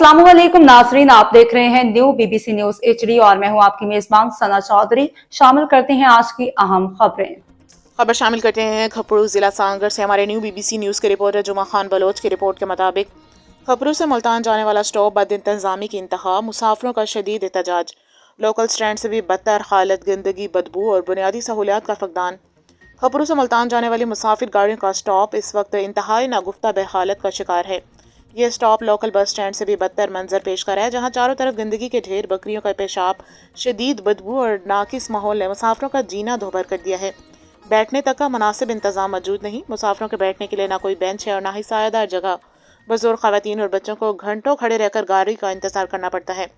अस्सलाम वालेकुम नाजरीन, आप देख रहे हैं न्यू बीबीसी न्यूज HD और मैं हूं आपकी मेजबान सना चौधरी। शामिल करते हैं आज की अहम खबरें। खबर शामिल करते हैं खपरू जिला सांगर से हमारे न्यू बीबीसी न्यूज़ के रिपोर्टर जुमा खान बलोच की रिपोर्ट के मुताबिक खपरू से मुल्तान जाने वाला स्टॉप बद इंतजामी की इंतहा, मुसाफिरों का शदीद एहतजाज। लोकल स्टैंड से भी बदतर हालत, गंदगी, बदबू और बुनियादी सहूलियात का फकदान। खपरू से मुल्तान जाने वाली मुसाफिर गाड़ियों का स्टॉप इस वक्त इंतहाई नागुफ्ता बहालत का शिकार है। यह स्टॉप लोकल बस स्टैंड से भी बदतर मंजर पेश कर रहा है, जहाँ चारों तरफ गंदगी के ढेर, बकरियों का पेशाब, शदीद बदबू और नाकिस माहौल ने मुसाफिरों का जीना दोभर कर दिया है। बैठने तक का मुनासिब इंतजाम मौजूद नहीं। मुसाफिरों के बैठने के लिए ना कोई बेंच है और ना ही सायादार जगह। बुजुर्ग, खवातीन और बच्चों को घंटों खड़े रहकर गाड़ी का इंतजार करना पड़ता है।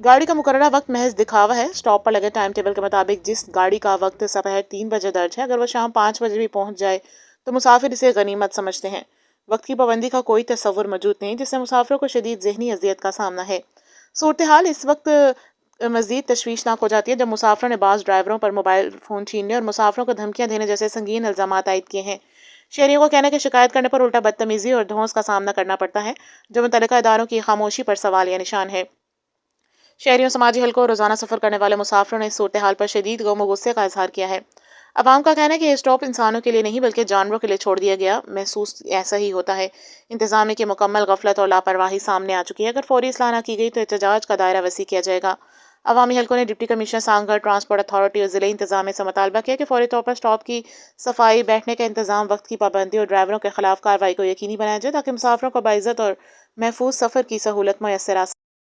गाड़ी का मुकर्ररा वक्त महज दिखावा है। स्टॉप पर लगे टाइम टेबल के मुताबिक जिस गाड़ी का वक्त दोपहर 3 बजे दर्ज है, अगर वह शाम 5 बजे भी पहुंच जाए तो मुसाफिर इसे गनीमत समझते हैं। वक्त की पाबंदी का कोई तस्वुर मौजूद नहीं, जिससे मुसाफिरों को शदीद ज़हनी अजियत का सामना है। सूरत हाल इस वक्त मज़ीद तशवीशनाक हो जाती है जब मुसाफिरों ने बाज़ ड्राइवरों पर मोबाइल फ़ोन छीनने और मुसाफिरों को धमकियां देने जैसे संगीन इल्ज़ामात आयद किए हैं। शहरियों को कहना है कि शिकायत करने पर उल्टा बदतमीज़ी और धौंस का सामना करना पड़ता है, जो मुतल्लिका इदारों की खामोशी पर सवाल या निशान है। शहरियों, समाजी हलकों और रोज़ाना सफ़र करने वाले मुसाफिरों ने इस सूरत हाल पर शदीद गम और गुस्से का इजहार किया है। अवाम का कहना है कि ये स्टॉप इंसानों के लिए नहीं बल्कि जानवरों के लिए छोड़ दिया गया। महसूस ऐसा ही होता है। इंतजामिया की मुकम्मल गफलत और लापरवाही सामने आ चुकी है। अगर फौरी इस्लाह न की गई तो एहतजाज का दायरा वसी किया जाएगा। अवामी हलकों ने डिप्टी कमिश्नर सांगर, ट्रांसपोर्ट अथॉरिटी और ज़िले इंतजामिया से मुतालबा किया कि फौरी तौर पर स्टॉप की सफाई, बैठने का इंतजाम, वक्त की पाबंदी और ड्राइवरों के खिलाफ कार्रवाई को यकीनी बनाया जाए, ताकि मुसाफिरों को बाइज्जत और महफूज सफ़र की सहूलत मैसर आ